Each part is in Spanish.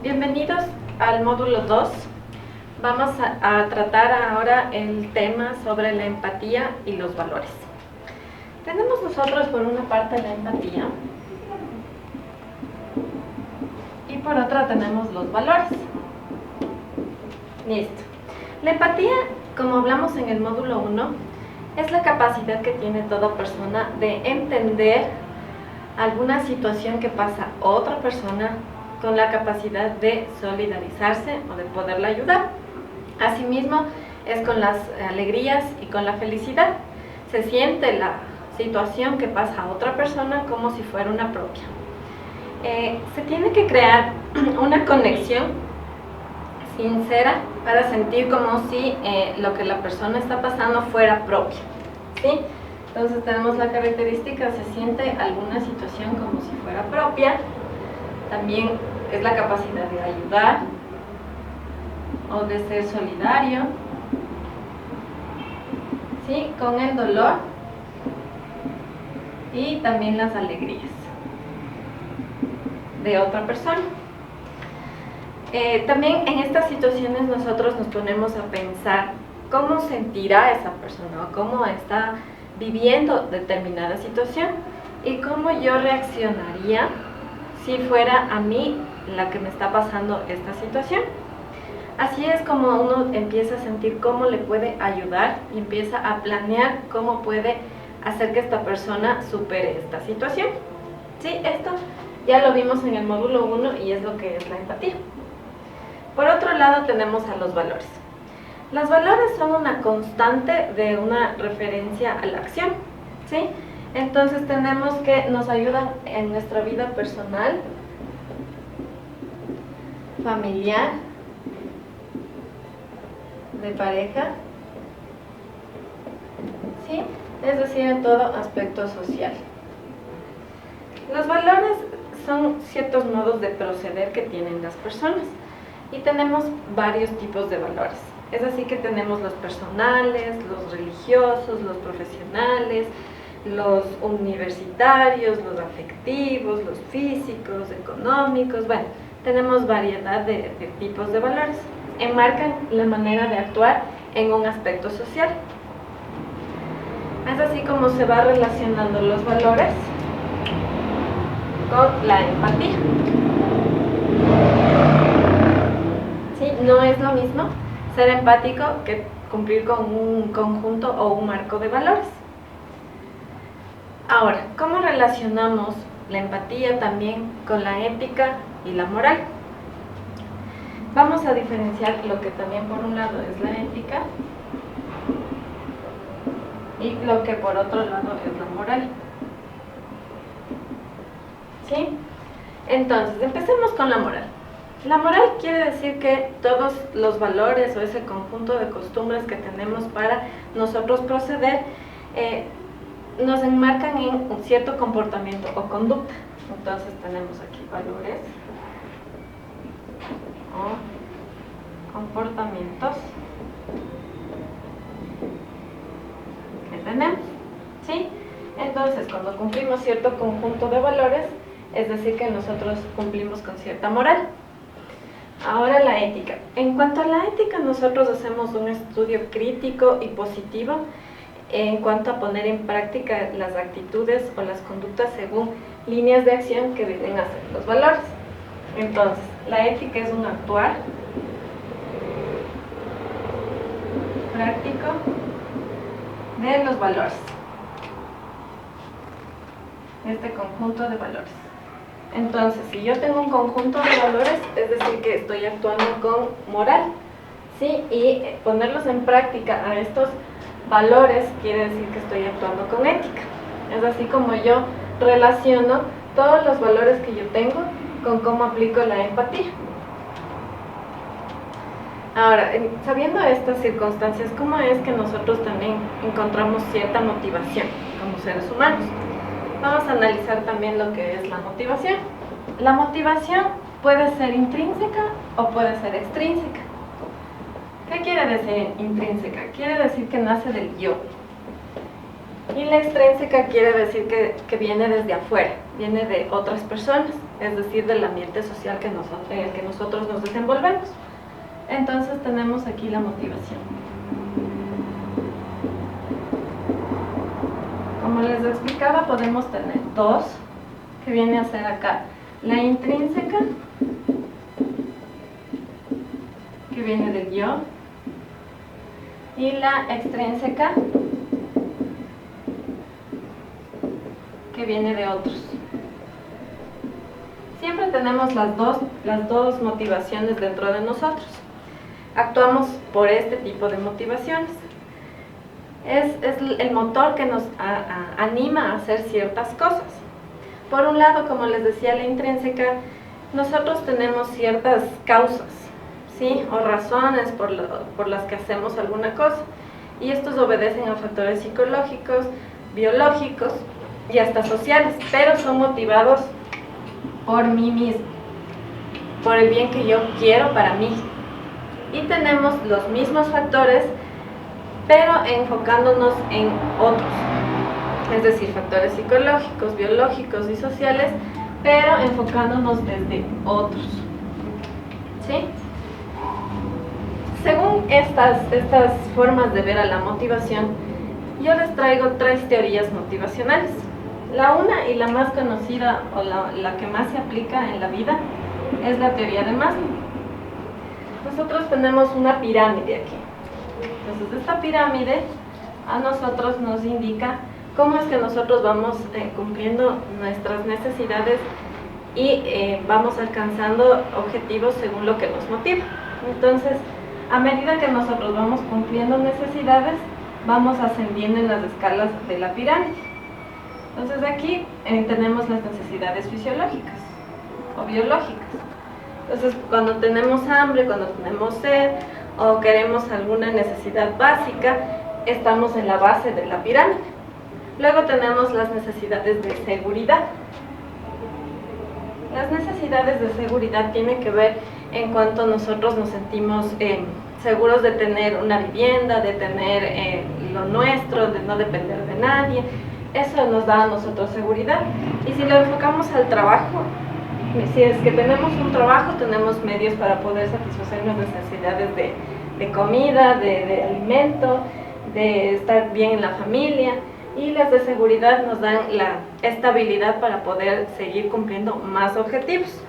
Bienvenidos al módulo 2. Vamos a tratar ahora el tema sobre la empatía y los valores. Tenemos nosotros por una parte la empatía y por otra tenemos los valores. Listo. La empatía, como hablamos en el módulo 1, es la capacidad que tiene toda persona de entender alguna situación que pasa a otra persona con la capacidad de solidarizarse o de poderla ayudar. Asimismo, es con las alegrías y con la felicidad. Se siente la situación que pasa a otra persona como si fuera una propia. Se tiene que crear una conexión sincera para sentir como si lo que la persona está pasando fuera propia, ¿sí? Entonces tenemos la característica, se siente alguna situación como si fuera propia. También es la capacidad de ayudar o de ser solidario, ¿sí? Con el dolor y también las alegrías de otra persona. También en estas situaciones nosotros nos ponemos a pensar cómo sentirá esa persona o cómo está viviendo determinada situación y cómo yo reaccionaría si fuera a mí la que me está pasando esta situación. Así es como uno empieza a sentir cómo le puede ayudar y empieza a planear cómo puede hacer que esta persona supere esta situación. Sí, esto ya lo vimos en el módulo 1 y es lo que es la empatía. Por otro lado tenemos a los valores. Los valores son una constante de una referencia a la acción, ¿sí? Entonces tenemos que nos ayudan en nuestra vida personal, familiar, de pareja, ¿sí? Es decir, en todo aspecto social. Los valores son ciertos modos de proceder que tienen las personas y tenemos varios tipos de valores. Es así que tenemos los personales, los religiosos, los profesionales, los universitarios, los afectivos, los físicos, económicos. Bueno, tenemos variedad de tipos de valores. Enmarcan la manera de actuar en un aspecto social. Es así como se va relacionando los valores con la empatía. ¿Sí? No es lo mismo ser empático que cumplir con un conjunto o un marco de valores. Ahora, ¿cómo relacionamos la empatía también con la ética y la moral? Vamos a diferenciar lo que también por un lado es la ética y lo que por otro lado es la moral. ¿Sí? Entonces, empecemos con la moral. La moral quiere decir que todos los valores o ese conjunto de costumbres que tenemos para nosotros proceder nos enmarcan en un cierto comportamiento o conducta. Entonces tenemos aquí valores o comportamientos que tenemos, ¿sí? Entonces, cuando cumplimos cierto conjunto de valores, es decir que nosotros cumplimos con cierta moral. Ahora la ética. En cuanto a la ética, nosotros hacemos un estudio crítico y positivo en cuanto a poner en práctica las actitudes o las conductas según líneas de acción que vienen a ser los valores. Entonces, la ética es un actuar práctico de los valores, este conjunto de valores. Entonces, si yo tengo un conjunto de valores, es decir que estoy actuando con moral, ¿sí? Y ponerlos en práctica a estos valores quiere decir que estoy actuando con ética. Es así como yo relaciono todos los valores que yo tengo con cómo aplico la empatía. Ahora, sabiendo estas circunstancias, ¿cómo es que nosotros también encontramos cierta motivación como seres humanos? Vamos a analizar también lo que es la motivación. La motivación puede ser intrínseca o puede ser extrínseca. ¿Qué quiere decir intrínseca? Quiere decir que nace del yo. Y la extrínseca quiere decir que viene desde afuera, viene de otras personas, es decir, del ambiente social en el que nosotros nos desenvolvemos. Entonces tenemos aquí la motivación. Como les explicaba, podemos tener dos, que viene a ser acá la intrínseca, que viene del yo, y la extrínseca, que viene de otros. Siempre tenemos las dos motivaciones dentro de nosotros. Actuamos por este tipo de motivaciones. Es el motor que nos anima a hacer ciertas cosas. Por un lado, como les decía, la intrínseca, nosotros tenemos ciertas causas, ¿sí? O razones por las que hacemos alguna cosa. Y estos obedecen a factores psicológicos, biológicos y hasta sociales, pero son motivados por mí mismo, por el bien que yo quiero para mí. Y tenemos los mismos factores, pero enfocándonos en otros, es decir, factores psicológicos, biológicos y sociales, pero enfocándonos desde otros, ¿sí? Según estas formas de ver a la motivación, yo les traigo 3 teorías motivacionales. La una y la más conocida, o la que más se aplica en la vida, es la teoría de Maslow. Nosotros tenemos una pirámide aquí. Entonces, esta pirámide a nosotros nos indica cómo es que nosotros vamos cumpliendo nuestras necesidades y vamos alcanzando objetivos según lo que nos motiva. Entonces, a medida que nosotros vamos cumpliendo necesidades, vamos ascendiendo en las escalas de la pirámide. Entonces aquí tenemos las necesidades fisiológicas o biológicas. Entonces, cuando tenemos hambre, cuando tenemos sed o queremos alguna necesidad básica, estamos en la base de la pirámide. Luego tenemos las necesidades de seguridad. Las necesidades de seguridad tienen que ver en cuanto nosotros nos sentimos seguros de tener una vivienda, de tener lo nuestro, de no depender de nadie. Eso nos da a nosotros seguridad. Y si lo enfocamos al trabajo, si es que tenemos un trabajo, tenemos medios para poder satisfacer nuestras necesidades de comida, de alimento, de estar bien en la familia. Y las de seguridad nos dan la estabilidad para poder seguir cumpliendo más objetivos.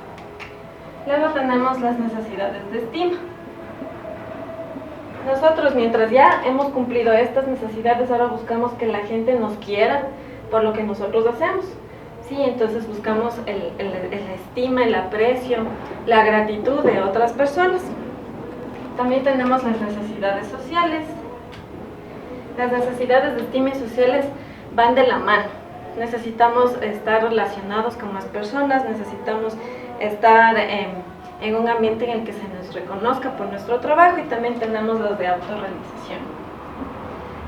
Luego tenemos las necesidades de estima. Nosotros, mientras ya hemos cumplido estas necesidades, ahora buscamos que la gente nos quiera por lo que nosotros hacemos. Sí, entonces buscamos la estima, el aprecio, la gratitud de otras personas. También tenemos las necesidades sociales. Las necesidades de estima y sociales van de la mano. Necesitamos estar relacionados con más personas, necesitamos estar en un ambiente en el que se nos reconozca por nuestro trabajo, y también tenemos las de autorrealización.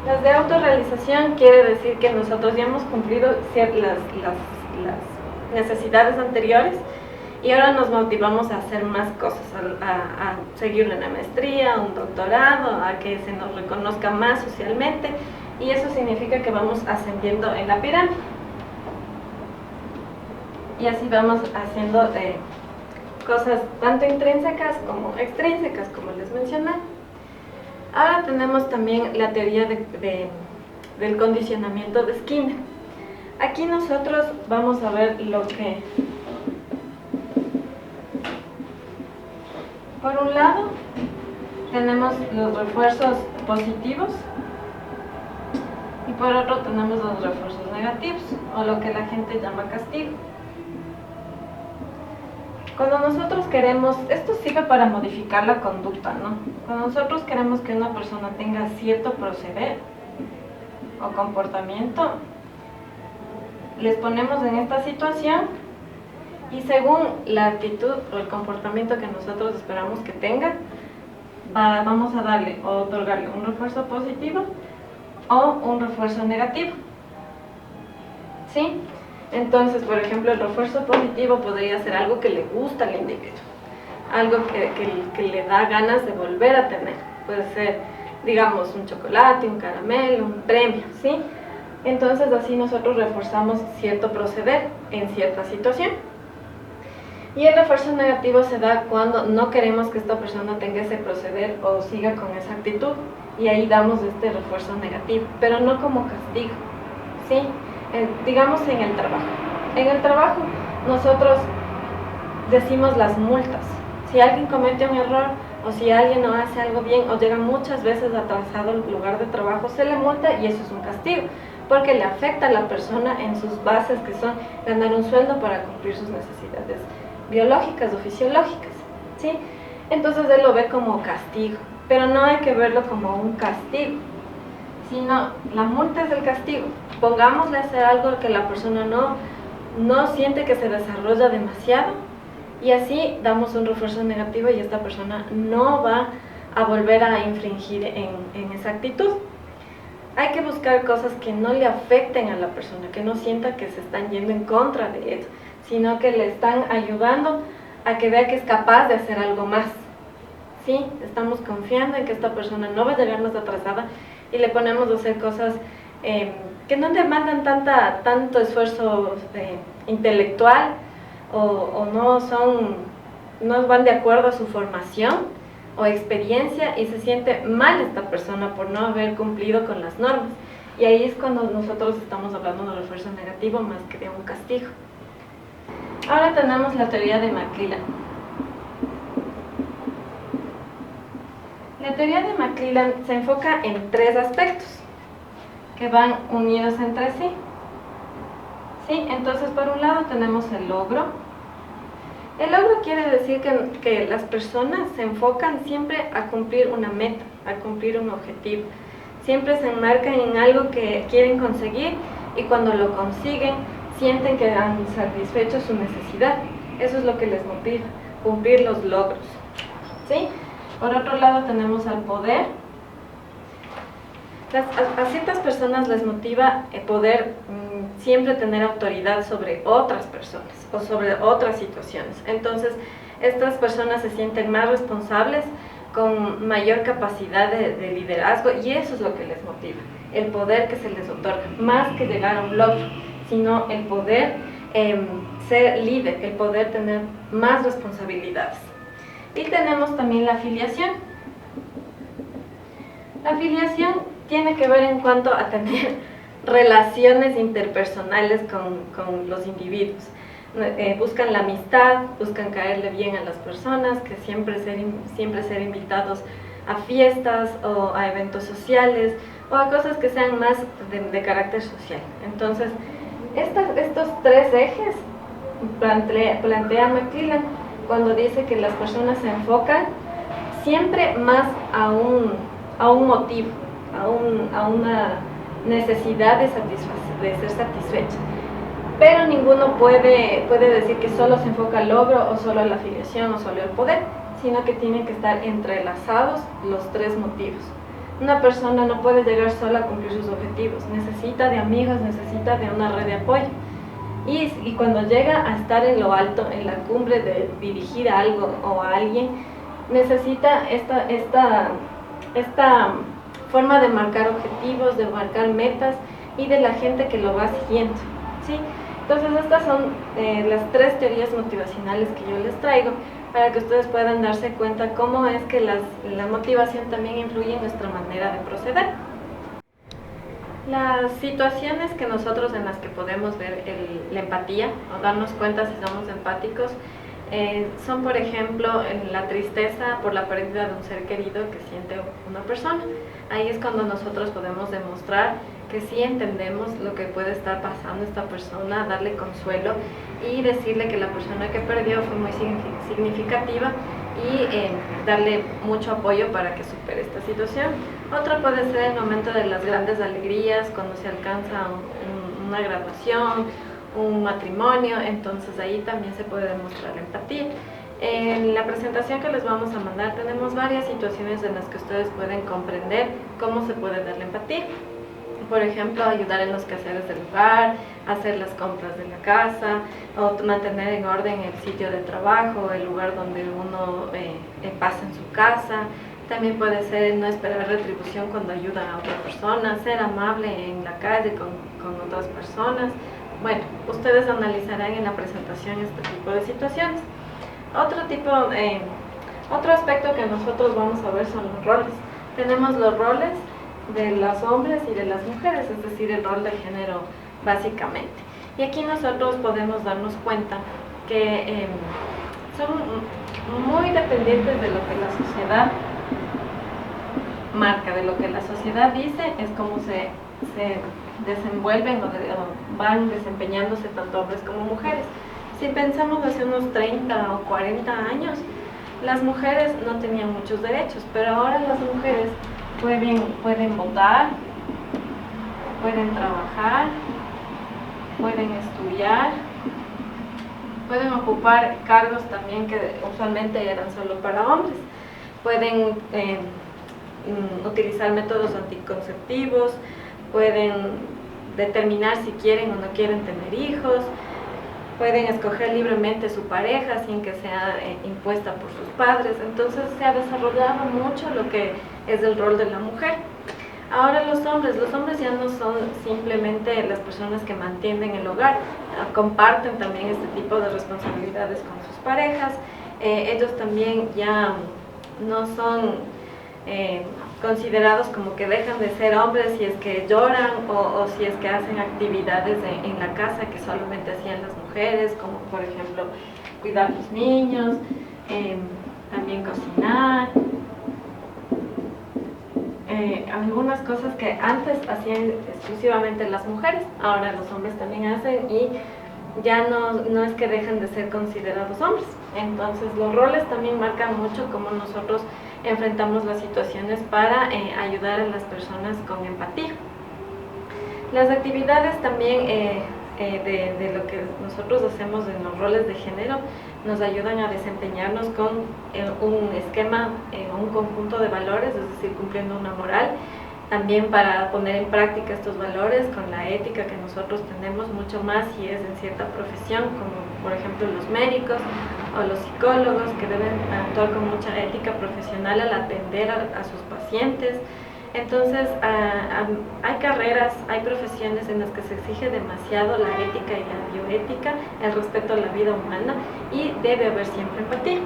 Las de autorrealización quiere decir que nosotros ya hemos cumplido las necesidades anteriores y ahora nos motivamos a hacer más cosas, a seguir una maestría, un doctorado, a que se nos reconozca más socialmente, y eso significa que vamos ascendiendo en la pirámide. Y así vamos haciendo cosas tanto intrínsecas como extrínsecas, como les mencioné. Ahora tenemos también la teoría del condicionamiento de Skinner. Aquí nosotros vamos a ver lo que, por un lado, tenemos los refuerzos positivos y por otro tenemos los refuerzos negativos, o lo que la gente llama castigo. Cuando nosotros queremos, esto sirve para modificar la conducta, ¿no? Cuando nosotros queremos que una persona tenga cierto proceder o comportamiento, les ponemos en esta situación y según la actitud o el comportamiento que nosotros esperamos que tenga, vamos a darle o otorgarle un refuerzo positivo o un refuerzo negativo, ¿sí? Entonces, por ejemplo, el refuerzo positivo podría ser algo que le gusta al individuo, algo que le da ganas de volver a tener. Puede ser, digamos, un chocolate, un caramelo, un premio, ¿sí? Entonces así nosotros reforzamos cierto proceder en cierta situación. Y el refuerzo negativo se da cuando no queremos que esta persona tenga ese proceder o siga con esa actitud, y ahí damos este refuerzo negativo, pero no como castigo, ¿sí? Digamos en el trabajo. En el trabajo nosotros decimos las multas. Si alguien comete un error o si alguien no hace algo bien o llega muchas veces atrasado al lugar de trabajo, se le multa, y eso es un castigo, porque le afecta a la persona en sus bases, que son ganar un sueldo para cumplir sus necesidades biológicas o fisiológicas, ¿sí? Entonces él lo ve como castigo, pero no hay que verlo como un castigo, sino la multa es el castigo. Pongámosle a hacer algo que la persona no siente que se desarrolla demasiado, y así damos un refuerzo negativo y esta persona no va a volver a infringir en esa actitud. Hay que buscar cosas que no le afecten a la persona, que no sienta que se están yendo en contra de él, sino que le están ayudando a que vea que es capaz de hacer algo más. ¿Sí? Estamos confiando en que esta persona no va a llegar más atrasada y le ponemos a hacer cosas que no demandan tanto esfuerzo intelectual o no van de acuerdo a su formación o experiencia, y se siente mal esta persona por no haber cumplido con las normas. Y ahí es cuando nosotros estamos hablando de refuerzo negativo más que de un castigo. Ahora tenemos la teoría de McClellan. La teoría de McClellan se enfoca en 3 aspectos que van unidos entre sí. ¿Sí? Entonces, por un lado tenemos el logro. El logro quiere decir que las personas se enfocan siempre a cumplir una meta, a cumplir un objetivo. Siempre se enmarcan en algo que quieren conseguir, y cuando lo consiguen sienten que han satisfecho su necesidad. Eso es lo que les motiva, cumplir los logros, ¿sí? Por otro lado tenemos al poder. A ciertas personas les motiva poder siempre tener autoridad sobre otras personas o sobre otras situaciones. Entonces, estas personas se sienten más responsables, con mayor capacidad de liderazgo, y eso es lo que les motiva, el poder que se les otorga, más que llegar a un logro, sino el poder ser líder, el poder tener más responsabilidades. Y tenemos también la afiliación. La afiliación tiene que ver en cuanto a tener relaciones interpersonales con los individuos. Buscan la amistad, buscan caerle bien a las personas, que siempre ser invitados a fiestas o a eventos sociales o a cosas que sean más de carácter social. Entonces, estos 3 ejes plantea McClellan cuando dice que las personas se enfocan siempre más a un motivo, a una necesidad de ser satisfecha. Pero ninguno puede decir que solo se enfoca al logro, o solo a la afiliación, o solo al poder, sino que tienen que estar entrelazados los 3 motivos. Una persona no puede llegar sola a cumplir sus objetivos, necesita de amigos, necesita de una red de apoyo. Y cuando llega a estar en lo alto, en la cumbre de dirigir a algo o a alguien, necesita esta forma de marcar objetivos, de marcar metas, y de la gente que lo va siguiendo, ¿sí? Entonces estas son las 3 teorías motivacionales que yo les traigo, para que ustedes puedan darse cuenta cómo es que la motivación también influye en nuestra manera de proceder. Las situaciones en las que podemos ver la empatía o darnos cuenta si somos empáticos son, por ejemplo, en la tristeza por la pérdida de un ser querido que siente una persona. Ahí es cuando nosotros podemos demostrar que sí entendemos lo que puede estar pasando esta persona, darle consuelo y decirle que la persona que perdió fue muy significativa, y darle mucho apoyo para que supere esta situación. Otra puede ser el momento de las grandes alegrías, cuando se alcanza una graduación, un matrimonio. Entonces ahí también se puede demostrar la empatía. En la presentación que les vamos a mandar tenemos varias situaciones en las que ustedes pueden comprender cómo se puede dar la empatía. Por ejemplo, ayudar en los quehaceres del hogar, hacer las compras de la casa, o mantener en orden el sitio de trabajo, el lugar donde uno pasa en su casa, También puede ser no esperar retribución cuando ayuda a otra persona, ser amable en la calle con otras personas. Bueno, ustedes analizarán en la presentación este tipo de situaciones. Otro aspecto que nosotros vamos a ver son los roles. Tenemos los roles de los hombres y de las mujeres, es decir, el rol de género básicamente. Y aquí nosotros podemos darnos cuenta que son muy dependientes de lo que la sociedad marca, de lo que la sociedad dice, es como se desenvuelven o van desempeñándose tanto hombres como mujeres. Si pensamos hace unos 30 o 40 años, las mujeres no tenían muchos derechos, pero ahora las mujeres pueden votar, pueden trabajar, pueden estudiar, pueden ocupar cargos también que usualmente eran solo para hombres, pueden utilizar métodos anticonceptivos, pueden determinar si quieren o no quieren tener hijos, pueden escoger libremente su pareja sin que sea impuesta por sus padres. Entonces se ha desarrollado mucho lo que es el rol de la mujer. Ahora los hombres ya no son simplemente las personas que mantienen el hogar, comparten también este tipo de responsabilidades con sus parejas. Ellos también ya no son considerados como que dejan de ser hombres si es que lloran o si es que hacen actividades en la casa que solamente hacían las mujeres, como por ejemplo cuidar los niños, también cocinar, algunas cosas que antes hacían exclusivamente las mujeres, ahora los hombres también hacen y ya no es que dejen de ser considerados hombres. Entonces los roles también marcan mucho cómo nosotros enfrentamos las situaciones para ayudar a las personas con empatía. Las actividades también de lo que nosotros hacemos en los roles de género nos ayudan a desempeñarnos con un esquema, un conjunto de valores, es decir, cumpliendo una moral. También para poner en práctica estos valores con la ética que nosotros tenemos, mucho más si es en cierta profesión, como por ejemplo los médicos o los psicólogos, que deben actuar con mucha ética profesional al atender a sus pacientes. Entonces hay carreras, hay profesiones en las que se exige demasiado la ética y la bioética, el respeto a la vida humana, y debe haber siempre empatía.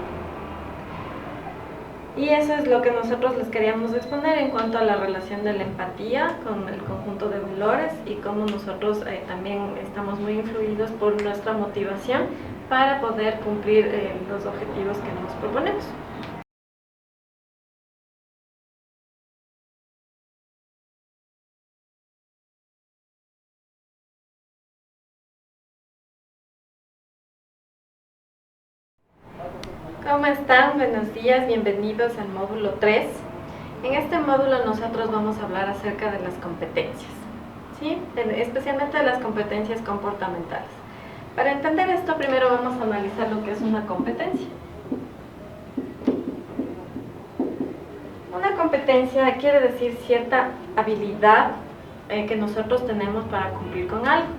Y eso es lo que nosotros les queríamos exponer en cuanto a la relación de la empatía con el conjunto de valores y cómo nosotros también estamos muy influidos por nuestra motivación para poder cumplir los objetivos que nos proponemos. ¿Cómo están? Buenos días, bienvenidos al módulo 3. En este módulo nosotros vamos a hablar acerca de las competencias, ¿sí? Especialmente de las competencias comportamentales. Para entender esto, primero vamos a analizar lo que es una competencia. Una competencia quiere decir cierta habilidad que nosotros tenemos para cumplir con algo.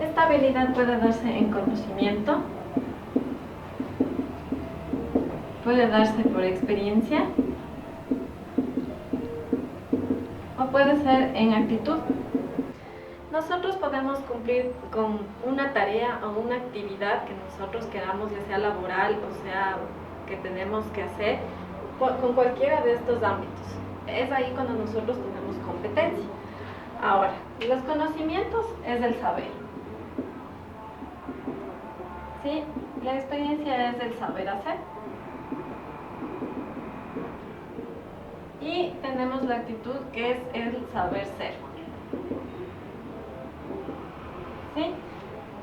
Esta habilidad puede darse en conocimiento, puede darse por experiencia o puede ser en actitud. Nosotros podemos cumplir con una tarea o una actividad que nosotros queramos, ya sea laboral o sea que tenemos que hacer, con cualquiera de estos ámbitos. Es ahí cuando nosotros tenemos competencia. Ahora, los conocimientos es el saber, ¿sí? La experiencia es el saber hacer. Y tenemos la actitud, que es el saber ser. ¿Sí?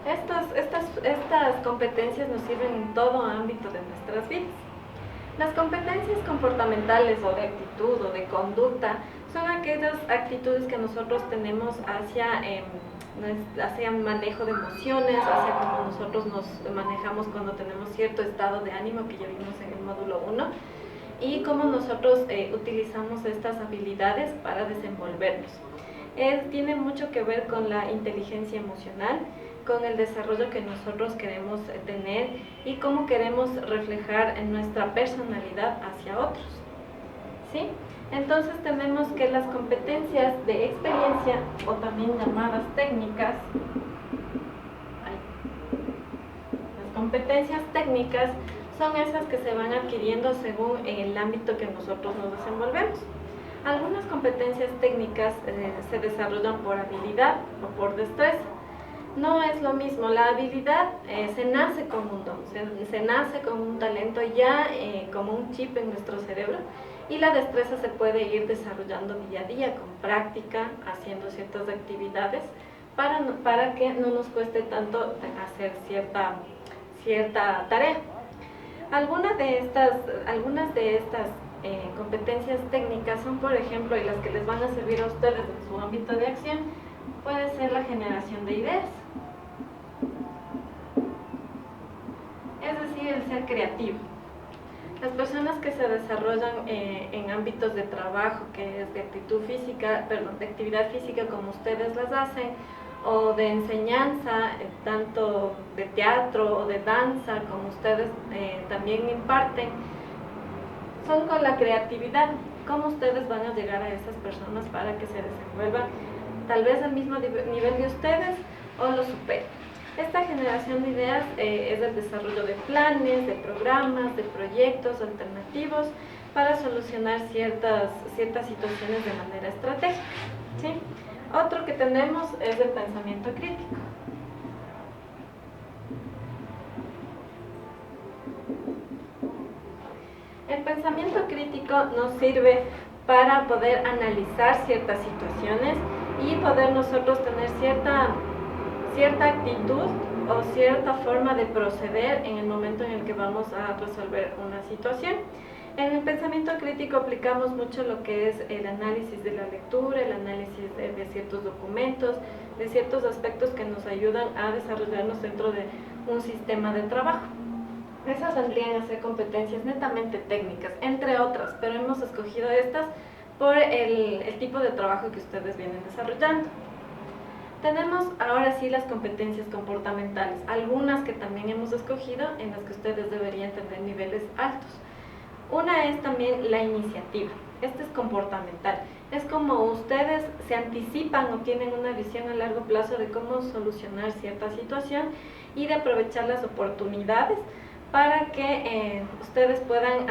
Estas competencias nos sirven en todo ámbito de nuestras vidas. Las competencias comportamentales o de actitud o de conducta son aquellas actitudes que nosotros tenemos hacia manejo de emociones, hacia cómo nosotros nos manejamos cuando tenemos cierto estado de ánimo, que ya vimos en el módulo 1, y cómo nosotros utilizamos estas habilidades para desenvolvernos. Tiene mucho que ver con la inteligencia emocional, con el desarrollo que nosotros queremos tener y cómo queremos reflejar en nuestra personalidad hacia otros. ¿sí? Entonces tenemos que las competencias de experiencia, o también llamadas técnicas, las competencias técnicas son esas que se van adquiriendo según el ámbito que nosotros nos desenvolvemos. Algunas competencias técnicas se desarrollan por habilidad o por destreza. No es lo mismo, la habilidad se nace con un don, se nace con un talento ya como un chip en nuestro cerebro, y la destreza se puede ir desarrollando día a día con práctica, haciendo ciertas actividades para que no nos cueste tanto hacer cierta tarea. Algunas de estas competencias técnicas son, por ejemplo, y las que les van a servir a ustedes en su ámbito de acción, puede ser la generación de ideas, es decir, el ser creativo. Las personas que se desarrollan en ámbitos de trabajo, que es de actividad física como ustedes las hacen, o de enseñanza, tanto de teatro o de danza como ustedes también imparten, son con la creatividad. ¿Cómo ustedes van a llegar a esas personas para que se desenvuelvan tal vez al mismo nivel de ustedes o lo superen? Esta generación de ideas es el desarrollo de planes, de programas, de proyectos alternativos para solucionar ciertas situaciones de manera estratégica, ¿sí? Otro que tenemos es el pensamiento crítico. El pensamiento crítico nos sirve para poder analizar ciertas situaciones y poder nosotros tener cierta actitud o cierta forma de proceder en el momento en el que vamos a resolver una situación. En el pensamiento crítico aplicamos mucho lo que es el análisis de la lectura, el análisis de ciertos documentos, de ciertos aspectos que nos ayudan a desarrollarnos dentro de un sistema de trabajo. Esas vendrían a ser competencias netamente técnicas, entre otras, pero hemos escogido estas por el tipo de trabajo que ustedes vienen desarrollando. Tenemos ahora sí las competencias comportamentales, algunas que también hemos escogido en las que ustedes deberían tener niveles altos. Una es también la iniciativa. Este es comportamental. Es como ustedes se anticipan o tienen una visión a largo plazo de cómo solucionar cierta situación y de aprovechar las oportunidades para que ustedes puedan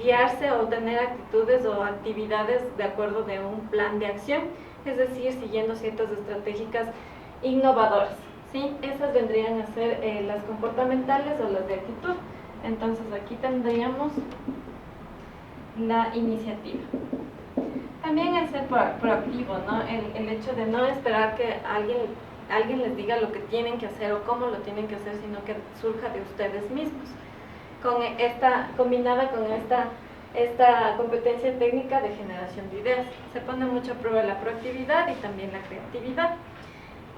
guiarse o tener actitudes o actividades de acuerdo de un plan de acción, es decir, siguiendo ciertas estratégicas innovadoras, ¿sí? Esas vendrían a ser las comportamentales o las de actitud. Entonces aquí tendríamos la iniciativa. También el ser proactivo, ¿no? El hecho de no esperar que alguien les diga lo que tienen que hacer o cómo lo tienen que hacer, sino que surja de ustedes mismos. Combinada con esta competencia técnica de generación de ideas. Se pone mucho a prueba la proactividad y también la creatividad.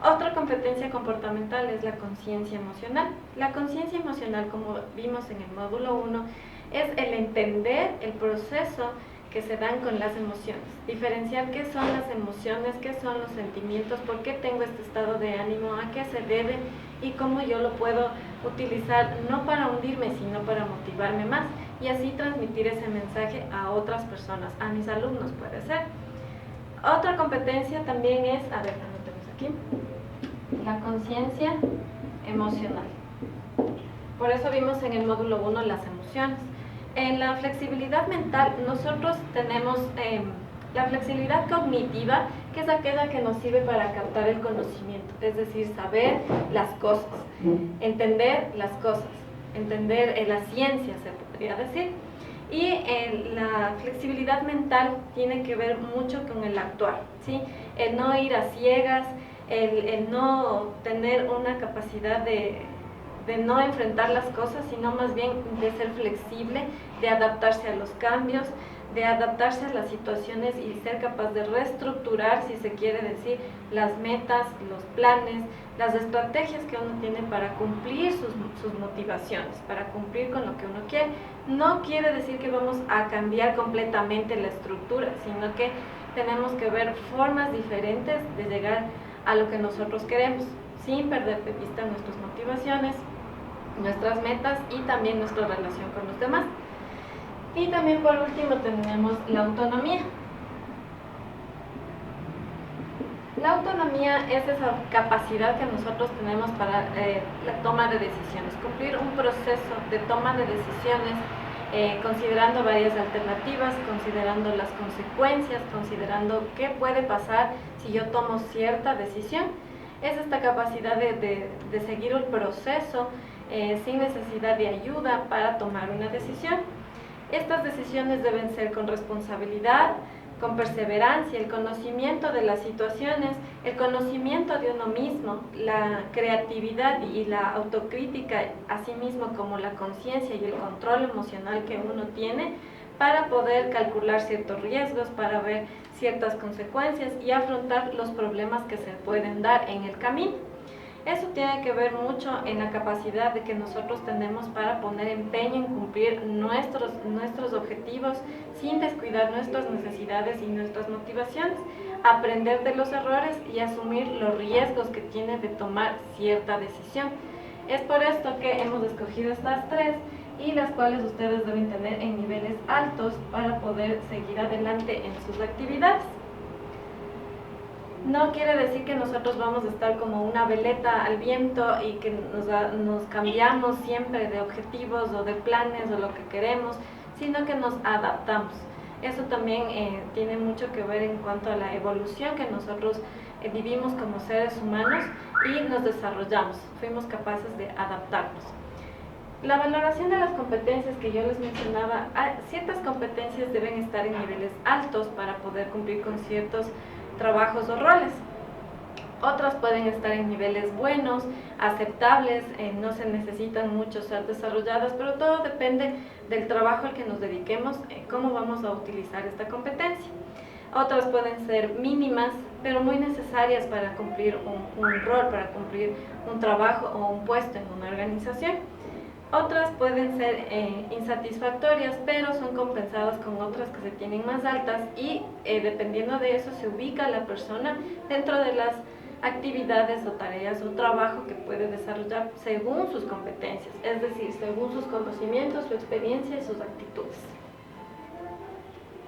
Otra competencia comportamental es la conciencia emocional. La conciencia emocional, como vimos en el módulo 1, es el entender el proceso que se dan con las emociones, diferenciar qué son las emociones, qué son los sentimientos, por qué tengo este estado de ánimo, a qué se debe y cómo yo lo puedo utilizar no para hundirme, sino para motivarme más y así transmitir ese mensaje a otras personas, a mis alumnos puede ser. Otra competencia también es, anotemos aquí, la conciencia emocional. Por eso vimos en el módulo 1 las emociones. En la flexibilidad mental nosotros tenemos la flexibilidad cognitiva, que es aquella que nos sirve para captar el conocimiento, es decir, saber las cosas, entender las cosas, entender la ciencia, se podría decir. Y la flexibilidad mental tiene que ver mucho con el actuar, ¿sí? El no ir a ciegas, el no tener una capacidad de no enfrentar las cosas, sino más bien de ser flexible, de adaptarse a los cambios, de adaptarse a las situaciones y ser capaz de reestructurar, si se quiere decir, las metas, los planes, las estrategias que uno tiene para cumplir sus motivaciones, para cumplir con lo que uno quiere. No quiere decir que vamos a cambiar completamente la estructura, sino que tenemos que ver formas diferentes de llegar a lo que nosotros queremos, sin perder de vista nuestras motivaciones, nuestras metas y también nuestra relación con los demás. Y también por último tenemos la autonomía. La autonomía es esa capacidad que nosotros tenemos para la toma de decisiones, cumplir un proceso de toma de decisiones considerando varias alternativas, considerando las consecuencias, considerando qué puede pasar si yo tomo cierta decisión. Es esta capacidad de seguir el proceso sin necesidad de ayuda para tomar una decisión. Estas decisiones deben ser con responsabilidad, con perseverancia, el conocimiento de las situaciones, el conocimiento de uno mismo, la creatividad y la autocrítica, así mismo como la conciencia y el control emocional que uno tiene para poder calcular ciertos riesgos, para ver ciertas consecuencias y afrontar los problemas que se pueden dar en el camino. Eso tiene que ver mucho en la capacidad de que nosotros tenemos para poner empeño en cumplir nuestros objetivos sin descuidar nuestras necesidades y nuestras motivaciones, aprender de los errores y asumir los riesgos que tiene de tomar cierta decisión. Es por esto que hemos escogido estas tres y las cuales ustedes deben tener en niveles altos para poder seguir adelante en sus actividades. No quiere decir que nosotros vamos a estar como una veleta al viento y que nos cambiamos siempre de objetivos o de planes o lo que queremos, sino que nos adaptamos. Eso también tiene mucho que ver en cuanto a la evolución que nosotros vivimos como seres humanos y nos desarrollamos, fuimos capaces de adaptarnos. La valoración de las competencias que yo les mencionaba, ciertas competencias deben estar en niveles altos para poder cumplir con ciertos trabajos o roles. Otras pueden estar en niveles buenos, aceptables, no se necesitan mucho ser desarrolladas, pero todo depende del trabajo al que nos dediquemos, cómo vamos a utilizar esta competencia. Otras pueden ser mínimas, pero muy necesarias para cumplir un rol, para cumplir un trabajo o un puesto en una organización. Otras pueden ser insatisfactorias, pero son compensadas con otras que se tienen más altas y dependiendo de eso se ubica la persona dentro de las actividades o tareas o trabajo que puede desarrollar según sus competencias, es decir, según sus conocimientos, su experiencia y sus actitudes.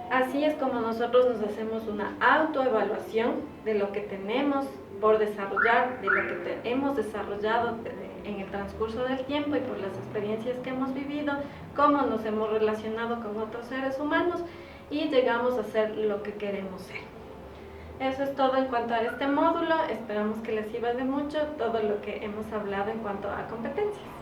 Así es como nosotros nos hacemos una autoevaluación de lo que tenemos por desarrollar, de lo que hemos desarrollado en el transcurso del tiempo y por las experiencias que hemos vivido, cómo nos hemos relacionado con otros seres humanos y llegamos a ser lo que queremos ser. Eso es todo en cuanto a este módulo, esperamos que les sirva de mucho todo lo que hemos hablado en cuanto a competencias.